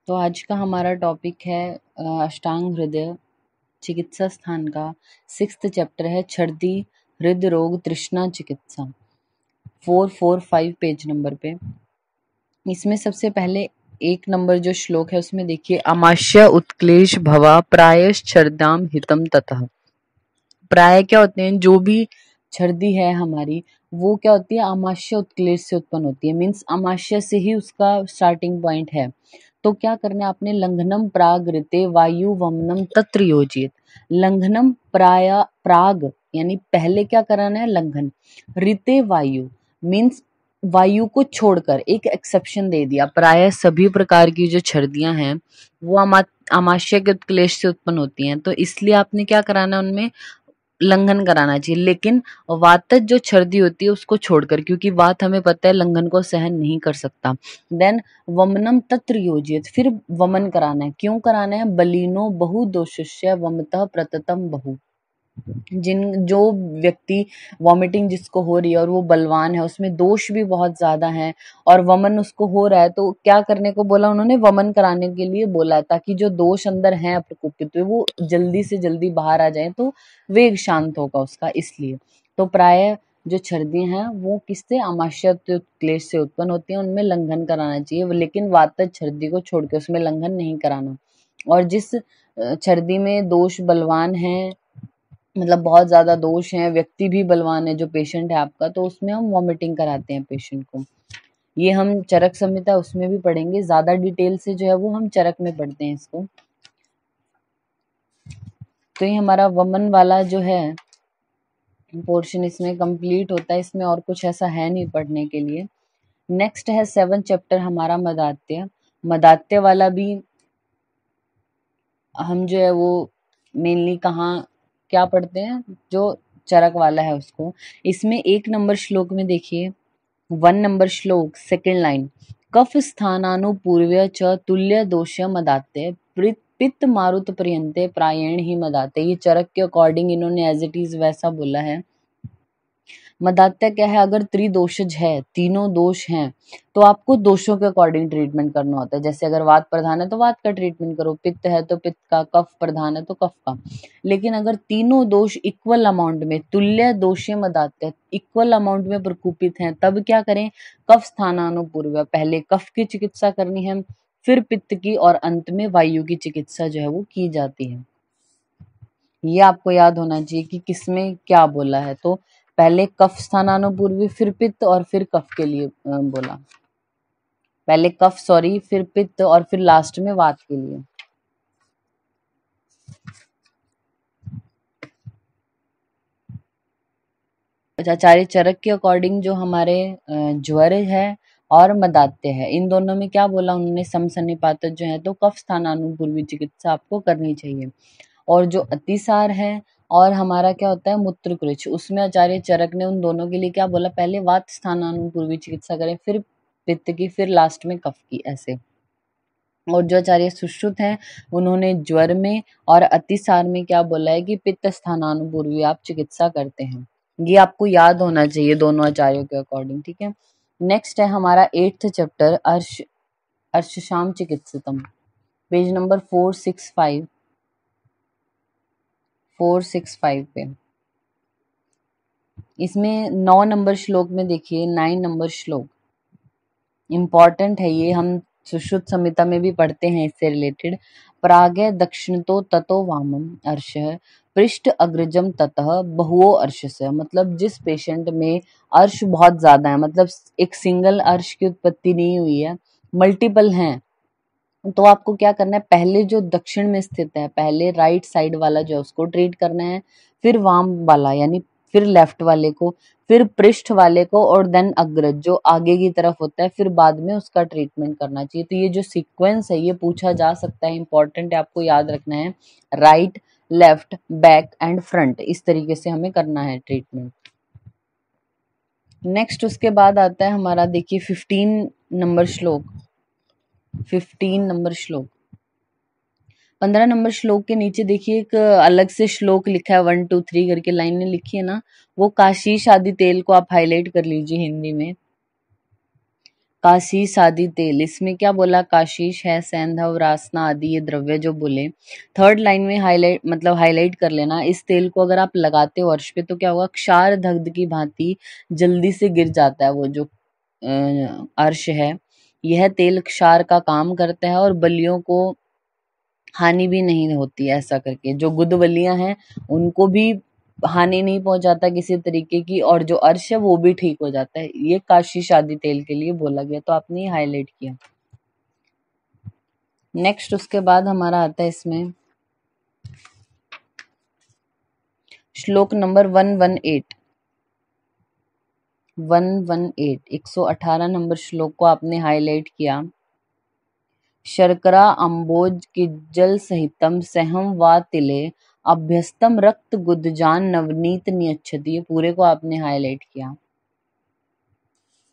तो आज का हमारा टॉपिक है अष्टांग हृदय चिकित्सा स्थान का 6th चैप्टर है छर्दी हृदय रोग तृष्णा चिकित्सा 445 पेज नंबर पे। इसमें सबसे पहले 1 नंबर जो श्लोक है उसमें देखिए, अमाश्य उत्क्लेश भवा प्रायश्चर्दाम हितम ततः। प्राय क्या होते हैं, जो भी छर्दी है हमारी वो क्या होती है, आमाशय उत्क्लेश से उत्पन्न होती है। मीन्स आमाशय से ही उसका स्टार्टिंग पॉइंट है। तो क्या करना है आपने, लंघनम प्राग ऋते वायु वमनम तत्र योजित। लंघनम प्राग यानी पहले क्या कराना है, लंघन। ऋते वायु मीन्स वायु को छोड़कर, एक एक्सेप्शन दे दिया। प्राय सभी प्रकार की जो छर्दियां हैं वो आमाशय के उत्क्लेश से उत्पन्न होती हैं, तो इसलिए आपने क्या कराना है, उनमें लंघन कराना चाहिए। लेकिन वातज जो छर्दी होती है उसको छोड़कर, क्योंकि वात हमें पता है लंघन को सहन नहीं कर सकता। देन वमनम तत्र योजित, फिर वमन कराना है। क्यों कराना है, बलीनो बहु दोषस्य वमतः प्रततम बहु। जो व्यक्ति वॉमिटिंग जिसको हो रही है और वो बलवान है, उसमें दोष भी बहुत ज्यादा है और वमन उसको हो रहा है, तो क्या करने को बोला उन्होंने, वमन कराने के लिए बोला, ताकि जो दोष अंदर हैं प्रकोपित हुए वो जल्दी से जल्दी बाहर आ जाए, तो वेग शांत होगा उसका। इसलिए तो प्राय जो छर्दी हैं वो किससे, आमाशय क्लेश से उत्पन्न होती हैं, उनमें लंघन कराना चाहिए। लेकिन वातज छर्दी को छोड़ के उसमें लंघन नहीं कराना। और जिस छर्दी में दोष बलवान है, मतलब बहुत ज्यादा दोष हैं, व्यक्ति भी बलवान है जो पेशेंट है आपका, तो उसमें हम वॉमिटिंग कराते हैं पेशेंट को। ये हम चरक संहिता उसमें भी पढ़ेंगे, ज्यादा डिटेल से जो है वो हम चरक में पढ़ते हैं इसको। तो ये हमारा वमन वाला जो है पोर्शन इसमें कंप्लीट होता है। इसमें और कुछ ऐसा है नहीं पढ़ने के लिए। नेक्स्ट है 7th चैप्टर हमारा मदात्य। मदात्य वाला भी हम जो है वो मेनली कहाँ क्या पढ़ते हैं, जो चरक वाला है उसको। इसमें 1 नंबर श्लोक में देखिए, 1 नंबर श्लोक 2nd लाइन, कफ स्थानानुपूर्व्य च तुल्य दोष मदाते पित्त मारुत पर्यंते प्रायण ही मदाते। ये चरक के अकॉर्डिंग इन्होंने एज इट इज वैसा बोला है। मदात्य क्या है, अगर त्रिदोषज है, तीनों दोष हैं, तो आपको दोषों के अकॉर्डिंग ट्रीटमेंट करना होता है। जैसे अगर वात प्रधान है तो वात का ट्रीटमेंट करो, पित्त है तो पित्त का, कफ प्रधान है तो कफ का। लेकिन अगर तीनों दोष इक्वल अमाउंट में, तुल्य दोषे मदात्य, इक्वल अमाउंट में प्रकोपित हैं, तब क्या करें, कफ स्थानानुपूर्व, पहले कफ की चिकित्सा करनी है, फिर पित्त की, और अंत में वायु की चिकित्सा जो है वो की जाती है। ये आपको याद होना चाहिए कि किसमें क्या बोला है। तो पहले कफ स्थानानुपूर्वी, फिर पित्त, और फिर कफ के लिए बोला। पहले कफ सॉरी, फिर पित्त, और फिर लास्ट में वात के लिए। आचार्य चरक के अकॉर्डिंग जो हमारे ज्वर है और मदात्य है, इन दोनों में क्या बोला उन्होंने, समसन्निपात जो है, तो कफ स्थानानुपूर्वी चिकित्सा आपको करनी चाहिए। और जो अतिसार है और हमारा क्या होता है मूत्रकृच, उसमें आचार्य चरक ने उन दोनों के लिए क्या बोला, पहले वात स्थानानुपूर्वी चिकित्सा करें, फिर पित्त की, फिर लास्ट में कफ की, ऐसे। और जो आचार्य सुश्रुत हैं उन्होंने ज्वर में और अतिसार में क्या बोला है कि पित्त स्थानानुपूर्वी आप चिकित्सा करते हैं। ये आपको याद होना चाहिए दोनों आचार्यों के अकॉर्डिंग, ठीक है। नेक्स्ट है हमारा 8th चैप्टर अर्शशाम चिकित्सितम, पेज नंबर 465 पे। इसमें 9 नंबर श्लोक में देखिए, 9 नंबर श्लोक इम्पॉर्टेंट है ये, हम सुश्रुत संहिता में भी पढ़ते हैं इससे रिलेटेड। प्रागे दक्षिणतो ततो वामम अर्श पृष्ठ अग्रजम ततः बहुओ अर्श से, मतलब जिस पेशेंट में अर्श बहुत ज्यादा है, मतलब एक सिंगल अर्श की उत्पत्ति नहीं हुई है, मल्टीपल हैं, तो आपको क्या करना है, पहले जो दक्षिण में स्थित है, पहले राइट साइड वाला जो है उसको ट्रीट करना है, फिर वाम वाला यानी फिर लेफ्ट वाले को, फिर पृष्ठ वाले को, और देन अग्रज जो आगे की तरफ होता है, फिर बाद में उसका ट्रीटमेंट करना चाहिए। तो ये जो सीक्वेंस है ये पूछा जा सकता है, इंपॉर्टेंट है, आपको याद रखना है। Right, left, back and front, इस तरीके से हमें करना है ट्रीटमेंट। नेक्स्ट उसके बाद आता है हमारा देखिए 15 नंबर श्लोक। 15 नंबर श्लोक, 15 नंबर श्लोक के नीचे देखिए एक अलग से श्लोक लिखा है, 1 2 3 करके लाइनें लिखी है ना, वो काशीश आदि तेल को आप हाईलाइट कर लीजिए हिंदी में। काशीश आदि तेल, इसमें क्या बोला, काशीश है, सैंधव, रासना आदि ये द्रव्य जो बोले। थर्ड लाइन में हाईलाइट कर लेना, इस तेल को अगर आप लगाते हो अर्श पे तो क्या होगा, क्षार दग्ध की भांति जल्दी से गिर जाता है वो जो अर्श है। यह तेल क्षार का काम करता है और बलियों को हानि भी नहीं होती है, ऐसा करके जो गुद बलियां हैं उनको भी हानि नहीं पहुंचाता किसी तरीके की, और जो अर्श है वो भी ठीक हो जाता है। ये काशी शादी तेल के लिए बोला गया, तो आपने ये हाईलाइट किया। नेक्स्ट उसके बाद हमारा आता है इसमें श्लोक नंबर 118 118 नंबर श्लोक को आपने हाईलाइट किया। शर्करा अम्बोज किज्जल सहितम सहम वा तिले अभ्यस्तम रक्त गुदजान नवनीत नियच्छति, ये पूरे को आपने हाईलाइट किया।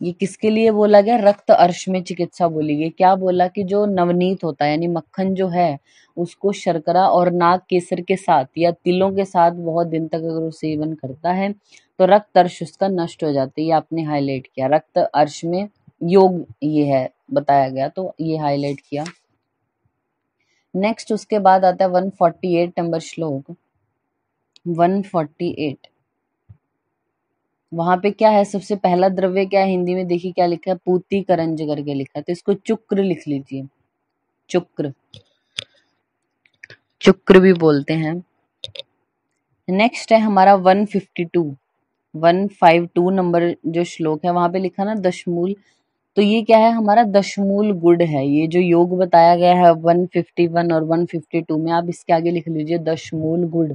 ये किसके लिए बोला गया, रक्त अर्श में चिकित्सा बोली गई। क्या बोला कि जो नवनीत होता है यानी मक्खन जो है उसको शर्करा और नाग केसर के साथ या तिलों के साथ बहुत दिन तक अगर वो सेवन करता है तो रक्त अर्श उसका नष्ट हो जाता है। ये आपने हाईलाइट किया, रक्त अर्श में योग ये है बताया गया, तो ये हाईलाइट किया। नेक्स्ट उसके बाद आता है 148 नंबर श्लोक 148। वहां पे क्या है, सबसे पहला द्रव्य क्या है हिंदी में, देखिए क्या लिखा है, पूती करंज करके लिखा है, तो इसको चुक्र लिख लीजिए। चुक्र, चुक्र भी बोलते हैं। नेक्स्ट है हमारा 152 नंबर जो श्लोक है, वहां पे लिखा ना दशमूल, तो ये क्या है, हमारा दशमूल गुड़ है। ये जो योग बताया गया है 151 और 152 में, आप इसके आगे लिख लीजिए दशमूल गुड़।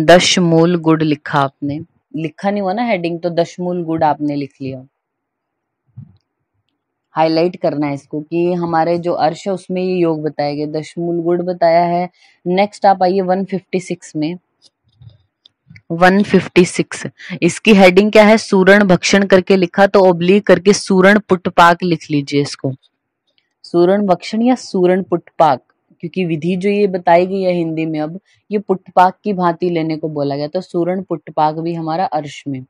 दशमूल गुड़ लिखा आपने, लिखा नहीं हुआ ना हेडिंग, तो दशमूल गुड़ आपने लिख लिया। हाईलाइट करना है इसको कि हमारे जो अर्श है उसमें ये योग बताया गया, दशमूल गुड़ बताया है। नेक्स्ट आप आइए 156 में 156, इसकी हेडिंग क्या है, सूरण भक्षण करके लिखा, तो ओब्लिक करके सूरण पुटपाक लिख लीजिए इसको। सूरण भक्षण या सूरण पुटपाक, क्योंकि विधि जो ये बताई गई है हिंदी में अब ये पुटपाक की भांति लेने को बोला गया, तो सूरण पुटपाक भी हमारा अर्श में।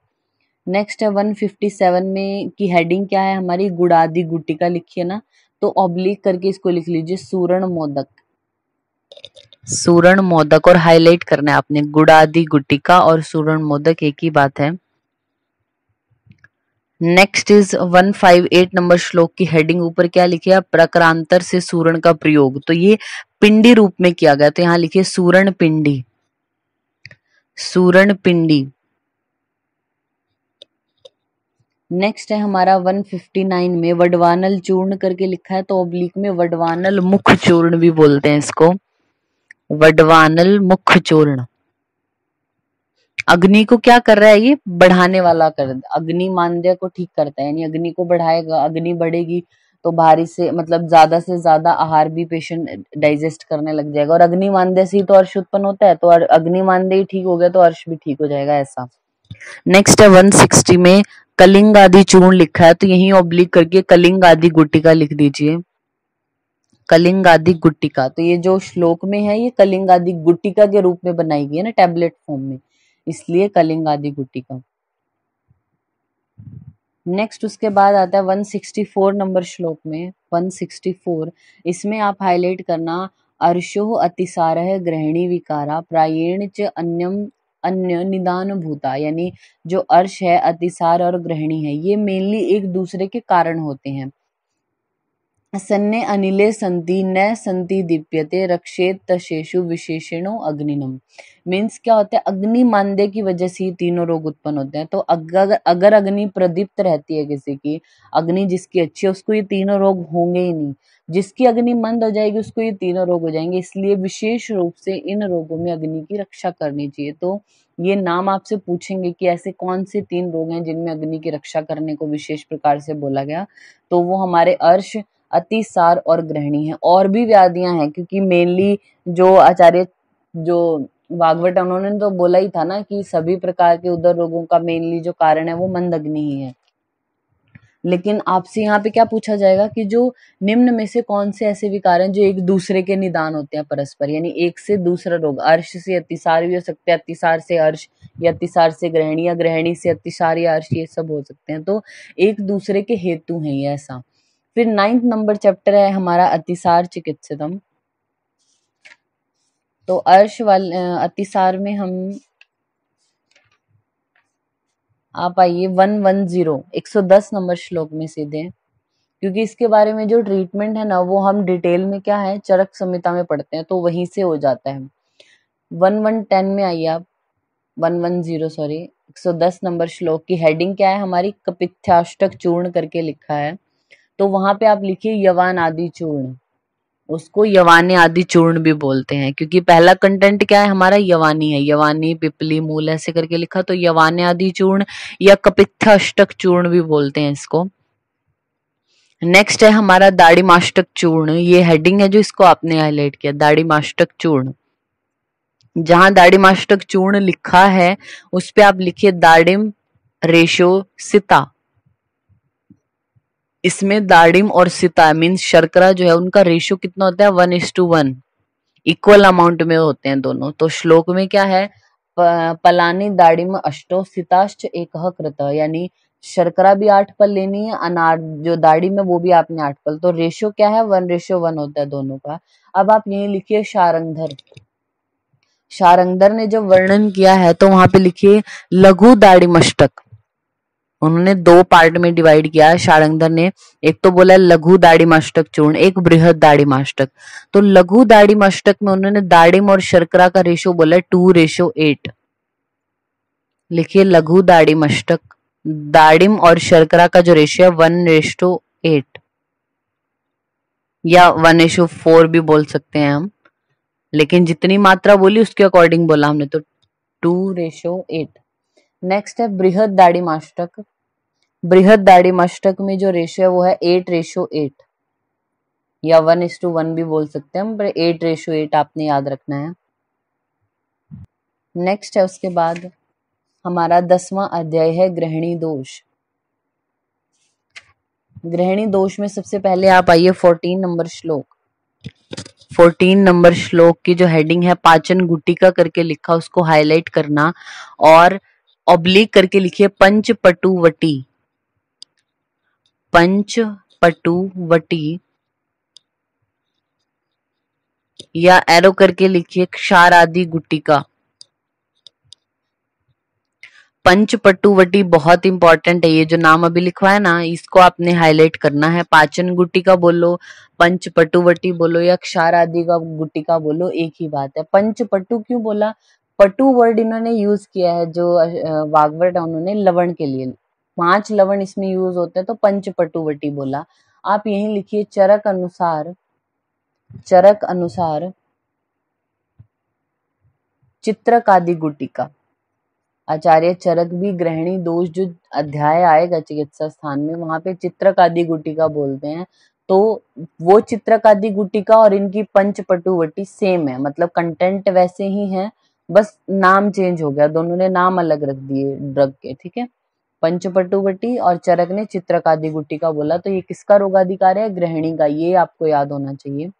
नेक्स्ट है 157 में की हेडिंग क्या है हमारी, गुड़ादि गुटिका लिखिए ना, तो ऑब्लिक करके इसको लिख लीजिए सूरण मोदक। सूरण मोदक, और हाईलाइट करना है आपने, गुड़ादि गुटिका और सूरण मोदक एक ही बात है। नेक्स्ट इज 158 नंबर श्लोक की हेडिंग ऊपर क्या लिखी है, प्रकारांतर से सूरण का प्रयोग, तो ये पिंडी रूप में किया गया, तो यहाँ लिखिए सूरण पिंडी। सूरण पिंडी। नेक्स्ट है हमारा 159 में वडवानल चूर्ण करके लिखा है, तो ओब्लिक में वडवानल मुख चूर्ण भी बोलते हैं इसको, वडवानल मुख चूर्ण। अग्नि को क्या कर रहा है, ये बढ़ाने वाला कर, अग्नि मांद्य को ठीक करता है, यानी अग्नि को बढ़ाएगा, अग्नि बढ़ेगी तो भारी से मतलब ज्यादा से ज्यादा आहार भी पेशेंट डाइजेस्ट करने लग जाएगा, और अग्नि मांद्य से ही तो अर्श उत्पन्न होता है, तो अग्नि मांद्य ही ठीक हो गया तो अर्श भी ठीक हो जाएगा, ऐसा। नेक्स्ट है 160 में कलिंग आदि चूर्ण लिखा है, तो यही ऑब्लिक करके कलिंग आदि गुटिका लिख दीजिए। कलिंग आदि गुटिका, तो ये जो श्लोक में है ये कलिंग आदि गुटिका के रूप में बनाई गई है ना टैबलेट फॉर्म में, इसलिए कलिंग आदि गुटिका। नेक्स्ट उसके बाद आता है 164 नंबर श्लोक में 164, इसमें आप हाईलाइट करना, अर्शो अतिसारः ग्रहणी विकारा प्रायेण च अन्यम अन्य निदान भूता, यानी जो अर्श है अतिसार और ग्रहणी है ये मेनली एक दूसरे के कारण होते हैं। सन्ने अनिले संति न संति दीप्यते रक्षेत तशेषु विशेषणो अग्निनम, मीन्स क्या होता है, अग्नि मांद्य की वजह से ये तीनों रोग उत्पन्न होते हैं, तो अगर अग्नि प्रदीप्त रहती है किसी की, अग्नि जिसकी अच्छी है उसको ये तीनों रोग होंगे ही नहीं, जिसकी अग्नि मंद हो जाएगी उसको ये तीनों रोग हो जाएंगे, इसलिए विशेष रूप से इन रोगों में अग्नि की रक्षा करनी चाहिए। तो ये नाम आपसे पूछेंगे कि ऐसे कौन से 3 रोग हैं जिनमें अग्नि की रक्षा करने को विशेष प्रकार से बोला गया, तो वो हमारे अर्श, अतिसार और ग्रहणी है। और भी व्याधियां हैं क्योंकि मेनली जो आचार्य जो भागवत उन्होंने तो बोला ही था ना कि सभी प्रकार के उदर रोगों का मेनली जो कारण है वो मंद अग्नि ही है, लेकिन आपसे यहाँ पे क्या पूछा जाएगा कि जो निम्न में से कौन से ऐसे विकार हैं जो एक दूसरे के निदान होते हैं परस्पर, यानी एक से दूसरा रोग, अर्श से अतिसार भी हो सकते हैं, अतिसार से अर्श, या अतिसार से ग्रहणी या ग्रहणी से अतिसार या अर्श, ये सब हो सकते हैं। तो एक दूसरे के हेतु हैं ये ऐसा। फिर 9th नंबर चैप्टर है हमारा अतिसार चिकित्सितम। तो अर्श वाले अतिसार में हम आप आइए 110 नंबर श्लोक में सीधे, क्योंकि इसके बारे में जो ट्रीटमेंट है ना वो हम डिटेल में क्या है चरक संहिता में पढ़ते हैं, तो वहीं से हो जाता है। 1110 में आइए आप, 110 सॉरी 110 नंबर श्लोक की हेडिंग क्या है हमारी, कपित्थाष्टक चूर्ण करके लिखा है। तो वहां पे आप लिखिए यवान आदि चूर्ण, उसको यवानी आदि चूर्ण भी बोलते हैं, क्योंकि पहला कंटेंट क्या है हमारा यवानी है, यवानी पिपली मूल ऐसे करके लिखा, तो यवानी आदि चूर्ण या कपित्थाष्टक चूर्ण भी बोलते हैं इसको। नेक्स्ट है हमारा दाढ़ीमाष्टक चूर्ण, ये हेडिंग है जो इसको आपने हाईलाइट किया, दाढ़ीमाष्टक चूर्ण। जहां दाढ़ीमाष्टक चूर्ण लिखा है उस पे आप लिखिए दाड़िम रेशो सिता। इसमें दाड़िम और सिता मीन्स शर्करा जो है उनका रेशो कितना होता है 1:1, इक्वल अमाउंट में होते हैं दोनों। तो श्लोक में क्या है, पलानी दाड़िम अष्टो सिताश्च एकः कृतः, यानी शर्करा भी 8 पल लेनी है, अनार जो दाड़िम है वो भी आपने 8 पल, तो रेशो क्या है 1:1 होता है दोनों का। अब आप यही लिखिए शारंगधर। शारंगधर ने जब वर्णन किया है तो वहां पे लिखिए लघु दाड़िमष्टक। उन्होंने 2 पार्ट में डिवाइड किया है शारंगधर ने, एक तो बोला लघु दाड़िमाष्टक चूर्ण, एक बृहद दाड़िमाष्टक। तो लघु दाड़िमाष्टक में उन्होंने दाड़िम और शर्करा का रेशो बोला 2:8। लिखिए लघु दाड़िमष्टक, दाड़िम और शर्करा का जो रेशियो है 1:8 या 1:4 भी बोल सकते हैं हम, लेकिन जितनी मात्रा बोली उसके अकॉर्डिंग बोला हमने, तो 2:8। नेक्स्ट है बृहद दाड़िमाष्टक। बृहद दाड़िमाष्टक में जो रेशियो है वो है 8:8 या 1:1 भी बोल सकते हैं हम, पर 8:8 आपने याद रखना है। नेक्स्ट है उसके बाद हमारा 10वां अध्याय है ग्रहणी दोष। ग्रहणी दोष में सबसे पहले आप आइए 14 नंबर श्लोक। 14 नंबर श्लोक की जो हेडिंग है पाचन गुटिका करके लिखा, उसको हाईलाइट करना और ऑब्लिक करके लिखिए पंचपटुवटी। पंचपटुवटी या एरो करके लिखिए क्षार आदि गुटिका। पंचपटुवटी बहुत इंपॉर्टेंट है, ये जो नाम अभी लिखवा है ना इसको आपने हाईलाइट करना है। पाचन गुटिका बोलो, पंचपटुवटी बोलो या क्षार आदि का गुटिका बोलो, एक ही बात है। पंचपटु क्यों बोला, पटु वर्ड इन्होंने यूज किया है, जो वाग्वर्ड है उन्होंने लवण के लिए, 5 लवण इसमें यूज होते हैं, तो पंचपटुवटी बोला। आप यही लिखिए चरक अनुसार, चरक अनुसार चित्रक आदि गुटिका। आचार्य चरक भी ग्रहणी दोष जो अध्याय आएगा चिकित्सा स्थान में वहां पे चित्रक आदि गुटिका बोलते हैं। तो वो चित्रक आदि गुटिका और इनकी पंचपटुवटी सेम है, मतलब कंटेंट वैसे ही है, बस नाम चेंज हो गया, दोनों ने नाम अलग रख दिए ड्रग के, ठीक है। पंचपटुवटी और चरक ने चित्रक आदि गुटिका बोला, तो ये किसका रोगाधिकार है, ग्रहणी का, ये आपको याद होना चाहिए।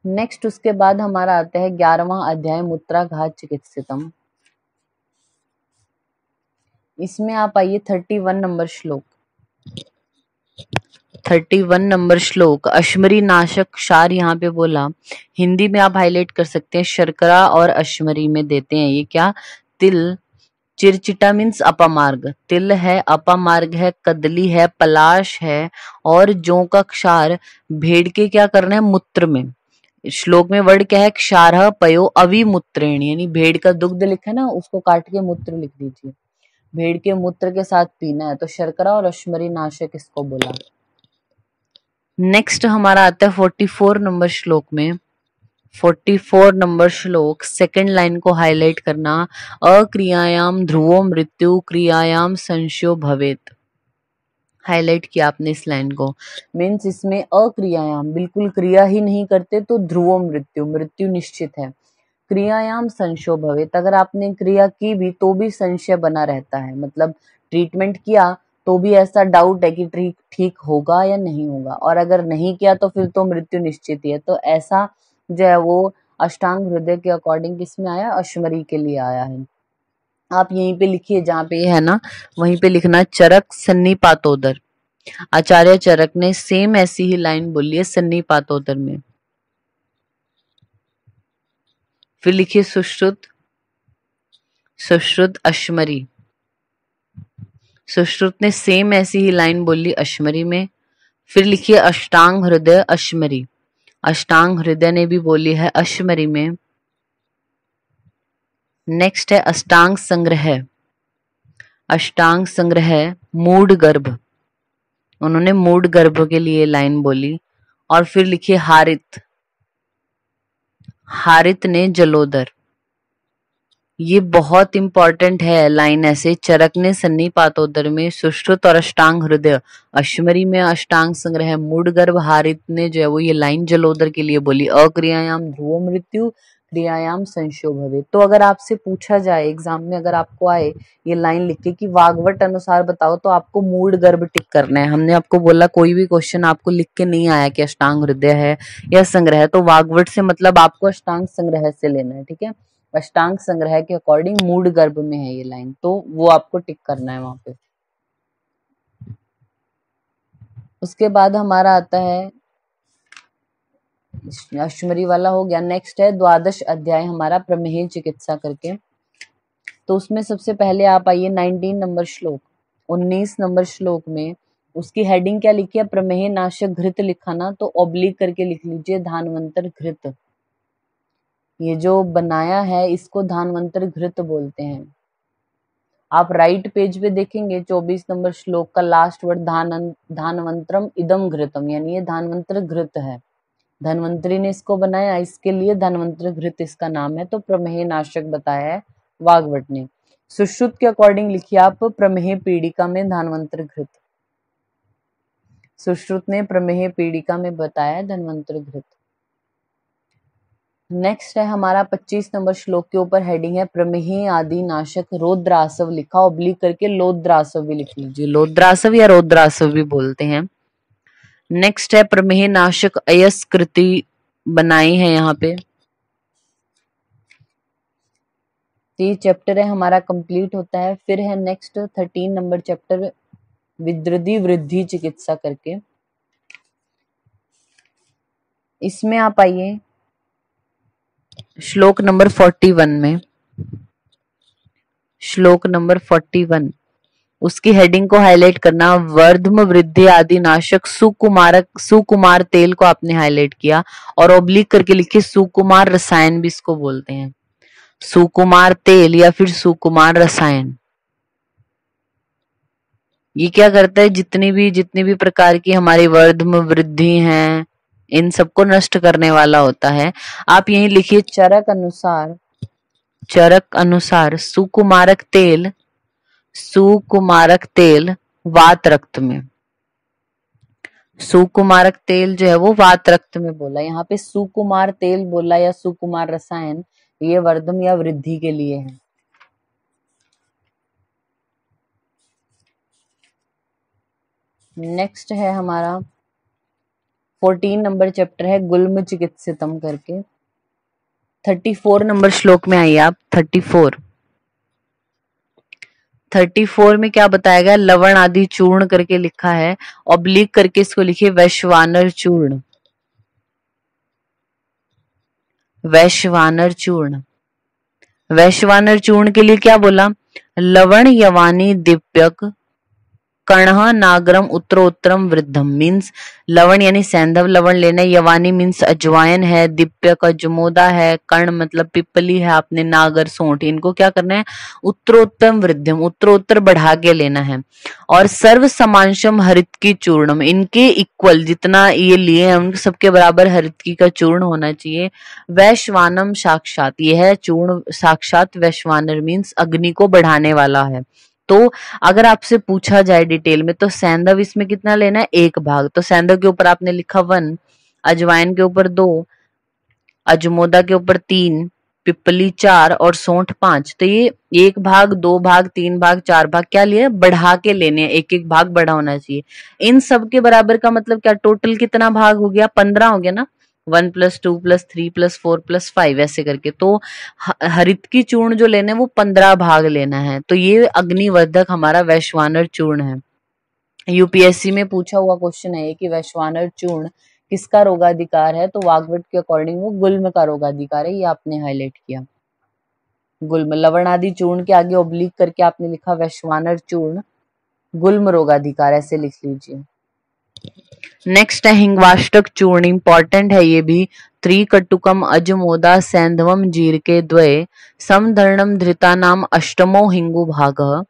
नेक्स्ट उसके बाद हमारा आता है 11वां अध्याय मूत्राघात चिकित्सितम। इसमें आप आइए 31 नंबर श्लोक। 31 नंबर श्लोक अश्मरी नाशक क्षार यहाँ पे बोला, हिंदी में आप हाईलाइट कर सकते हैं शर्करा और अश्मरी में देते हैं ये क्या, तिल, चिरचिटा मीन्स अपामार्ग, तिल है, अपामार्ग है, कदली है, पलाश है और जौ का क्षार भेड़ के क्या करना है मूत्र में। श्लोक में वर्ड क्या है, क्षारः पयो अविमूत्रेण, यानी भेड़ का दुग्ध लिखा है ना उसको काट के मूत्र लिख दीजिए, भेड़ के मूत्र के साथ पीना है, तो शर्करा और अश्मरी नाशक इसको बोला। नेक्स्ट हमारा आता है 44 नंबर श्लोक में। 44 नंबर श्लोक सेकंड लाइन को हाईलाइट करना, अक्रियायाम ध्रुवो मृत्यु क्रियायाम संशयो भवेत। हाईलाइट किया आपने इस लाइन को, मीन्स इसमें अक्रियायाम बिल्कुल क्रिया ही नहीं करते तो ध्रुवो मृत्यु, मृत्यु निश्चित है, क्रियायाम संशय भवेत, अगर आपने क्रिया की भी तो भी संशय बना रहता है, मतलब ट्रीटमेंट किया तो भी ऐसा डाउट है कि ठीक होगा या नहीं होगा, और अगर नहीं किया तो फिर तो मृत्यु निश्चित ही है। तो ऐसा जो है वो अष्टांग हृदय के अकॉर्डिंग किसमें आया, अश्मरी के लिए आया है। आप यहीं पे लिखिए, जहाँ पे है ना वहीं पे लिखना चरक सन्निपातोदर। आचार्य चरक ने सेम ऐसी ही लाइन बोली है सन्निपातोदर में। फिर लिखिए सुश्रुत, सुश्रुत अश्मरी। सुश्रुत ने सेम ऐसी ही लाइन बोली अश्मरी में। फिर लिखिए अष्टांग हृदय अश्मरी। अष्टांग हृदय ने भी बोली है अश्मरी में। नेक्स्ट है अष्टांग संग्रह। अष्टांग संग्रह मूड गर्भ, उन्होंने मूड गर्भ के लिए लाइन बोली। और फिर लिखिए हारित, हारित ने जलोदर। ये बहुत इंपॉर्टेंट है लाइन, ऐसे चरक ने सन्निपातोदर में, सुश्रुत और अष्टांग हृदय अश्मरी में, अष्टांग संग्रह मूड गर्भ, हारित ने जो है वो ये लाइन जलोदर के लिए बोली। अक्रियायाम ध्रुवो मृत्यु क्रियायाम संशयो भवे। तो अगर आपसे पूछा जाए एग्जाम में, अगर आपको आए ये लाइन लिख के कि वाग्भट अनुसार बताओ, तो आपको मूड गर्भ टिक करना है। हमने आपको बोला कोई भी क्वेश्चन आपको लिख के नहीं आया कि अष्टांग हृदय है या संग्रह, तो वाग्भट से मतलब आपको अष्टांग संग्रह से लेना है, ठीक है। अष्टांग संग्रह के अकॉर्डिंग मूड गर्भ में है ये लाइन, तो वो आपको टिक करना है वहां पे। उसके बाद हमारा आता है, अश्मरी वाला हो गया। नेक्स्ट है द्वादश अध्याय हमारा प्रमेह चिकित्सा करके। तो उसमें सबसे पहले आप आइए 19 नंबर श्लोक। 19 नंबर श्लोक में उसकी हेडिंग क्या लिखी है, प्रमेह नाशक घृत लिखा ना, तो ऑब्लिक करके लिख लीजिए धानवंतर घृत। ये जो बनाया है इसको धानवंतर घृत बोलते हैं। आप राइट पेज पे देखेंगे 24 नंबर श्लोक का लास्ट वर्ड धानवंतरम इदम घृतम, यानी ये धानवंतर घृत है। धनवंतरी ने इसको बनाया, इसके लिए धनवंतर घृत इसका नाम है। तो प्रमेह नाशक बताया है वाग्भट ने। सुश्रुत के अकॉर्डिंग लिखिए आप प्रमेह पीड़िका में धनवंतर घृत। सुश्रुत ने प्रमेह पीड़िका में बताया धनवंतर घृत। नेक्स्ट है हमारा 25 नंबर श्लोक के ऊपर हेडिंग है प्रमेह आदि नाशक रौद्रासव लिखा, ऑब्लिक करके लोद्रासव भी लिख लीजिए। लोद्रासव या रौद्रासव भी बोलते हैं। नेक्स्ट है प्रमेह नाशक अयस्कृति बनाई है यहाँ पे। ये चैप्टर है हमारा कंप्लीट होता है। फिर है नेक्स्ट 13 नंबर चैप्टर विद्रदी वृद्धि चिकित्सा करके। इसमें आप आइए श्लोक नंबर 41 में। श्लोक नंबर 41 उसकी हेडिंग को हाईलाइट करना, वर्धम वृद्धि आदि नाशक सुकुमार तेल को आपने हाईलाइट किया और ऑब्लिक करके लिखिए सुकुमार रसायन भी इसको बोलते हैं। सुकुमार तेल या फिर सुकुमार रसायन, ये क्या करता है, जितनी भी प्रकार की हमारी वर्धम वृद्धि हैं इन सबको नष्ट करने वाला होता है। आप यहीं लिखिए चरक अनुसार सुकुमारक तेल वात रक्त में। सुकुमारक तेल जो है वो वात रक्त में बोला, यहाँ पे सुकुमार तेल बोला या सुकुमार रसायन, ये वर्धम या वृद्धि के लिए है। नेक्स्ट है हमारा 14 नंबर चैप्टर है गुल्म चिकित्सितम करके। 34 नंबर श्लोक में आइए आप। 34 में क्या बताया गया, लवण आदि चूर्ण करके लिखा है, ऑब्लिक करके इसको लिखिए वैश्वानर चूर्ण। वैश्वानर चूर्ण के लिए क्या बोला, लवण यवानी दिव्यक कणः नागरम उत्तरोत्तरम वृद्धम, मीन्स लवण यानी सैंधव लवण लेना, यवानी मीन्स अजवायन है, दिप्यक अजमोदा है, कर्ण मतलब पिपली है, आपने नागर सोंठ, इनको क्या करना है उत्तरोत्तम वृद्धम, उत्तरोत्तर बढ़ा के लेना है। और सर्व समांशम हरितकी चूर्णम, इनके इक्वल जितना ये लिए हैं उनके सबके बराबर हरितकी का चूर्ण होना चाहिए। वैश्वानम साक्षात, यह है चूर्ण साक्षात वैश्वानर मीन्स अग्नि को बढ़ाने वाला है। तो अगर आपसे पूछा जाए डिटेल में तो सैंधव इसमें कितना लेना है, 1 भाग, तो सैंधव के ऊपर आपने लिखा 1, अजवाइन के ऊपर 2, अजमोदा के ऊपर 3, पिपली 4 और सोंठ 5। तो ये 1 भाग 2 भाग 3 भाग 4 भाग क्या लिए, बढ़ा के लेने हैं, 1-1 भाग बढ़ा होना चाहिए। इन सब के बराबर का मतलब क्या, टोटल कितना भाग हो गया, 15 हो गया ना। 1+2+3+4+5 ऐसे करके। तो हरित की चूर्ण जो लेना है वो 15 भाग लेना है। तो ये अग्निवर्धक हमारा वैश्वानर चूर्ण है। यूपीएससी में पूछा हुआ क्वेश्चन है कि वैश्वानर चूर्ण किसका रोगाधिकार है, तो वाग्भट के अकॉर्डिंग वो गुल्म का रोगाधिकार है। ये आपने हाईलाइट किया। गुल्म लवण आदि चूर्ण के आगे ओब्लिक करके आपने लिखा वैश्वानर चूर्ण गुल्म रोगाधिकार, ऐसे लिख लीजिए। नेक्स्ट है हिंगवाष्टक चूर्ण, इंपॉर्टेंट है ये भी। त्रिकटुकम अजमोदा सैंधवम जीरके द्वये समधर्णम धृता नाम अष्टमो हिंगु भागः।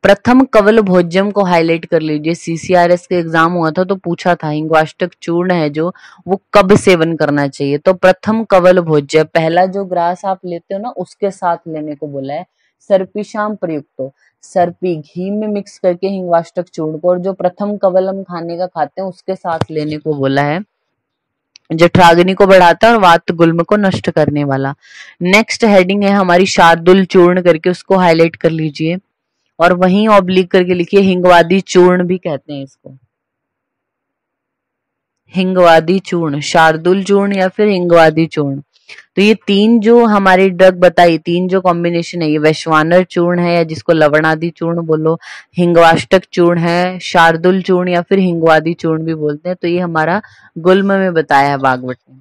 प्रथम कवल भोज्यम को हाईलाइट कर लीजिए। सीसीआरएस के एग्जाम हुआ था तो पूछा था हिंगवाष्टक चूर्ण है जो वो कब सेवन करना चाहिए। तो प्रथम कवल भोज्य, पहला जो ग्रास आप लेते हो ना उसके साथ लेने को बोला है। सर्पिशाम प्रयुक्तो, सर्पी घी में मिक्स करके हिंगवाष्टक चूर्ण को, और जो प्रथम कवल हम खाने का खाते हैं उसके साथ लेने को बोला है। जठराग्नि को बढ़ाता है और वात गुल्म को नष्ट करने वाला। नेक्स्ट हेडिंग है हमारी शार्दुल चूर्ण करके, उसको हाईलाइट कर लीजिए और वहीं ऑब्लिक करके लिखिए हिंगवादी चूर्ण भी कहते हैं इसको। हिंगवादी चूर्ण, शार्दुल चूर्ण या फिर हिंगवादी चूर्ण। तो ये तीन जो हमारी ड्रग बताई, तीन जो कॉम्बिनेशन है, ये वैश्वानर चूर्ण है या जिसको लवणादि चूर्ण बोलो, हिंगवाष्टक चूर्ण है, शार्दुल चूर्ण या फिर हिंगवादी चूर्ण भी बोलते हैं। तो ये हमारा गुल्म में बताया है वाग्भट ने।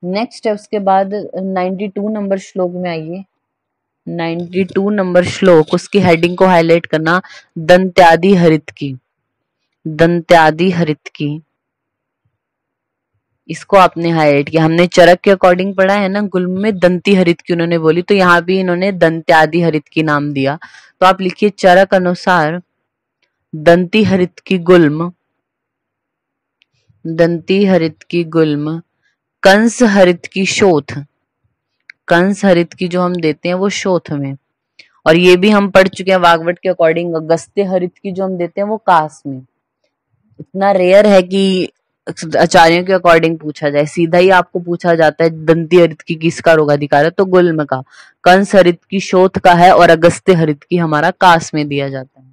नेक्स्ट है उसके बाद 92 नंबर श्लोक में आइए। 92 नंबर श्लोक, उसकी हेडिंग को हाईलाइट करना दंत्यादि हरित की। दंत्यादि हरित की, इसको आपने हाईलाइट किया। हमने चरक के अकॉर्डिंग पढ़ा है ना, गुल्म में दंती हरित की उन्होंने बोली, तो यहाँ भी इन्होंने दंत्यादि हरित की नाम दिया। तो आप लिखिए चरक अनुसार दंती हरित की गुल्म, दंती हरित की गुल्म, कंस हरित की शोथ, कंस हरित की जो हम देते हैं वो शोथ में, और ये भी हम पढ़ चुके हैं वाग्भट के अकॉर्डिंग अगस्त्य हरित की जो हम देते हैं वो कास में। इतना रेयर है कि आचार्यों के अकॉर्डिंग पूछा जाए, सीधा ही आपको पूछा जाता है दंती हरित की किसका रोगाधिकार है, तो गुल्म का। कंस हरित की शोथ का है और अगस्त्य हरित की हमारा कास में दिया जाता है।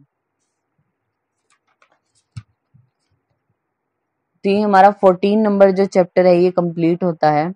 तो ये हमारा 14 नंबर जो चैप्टर है ये कंप्लीट होता है।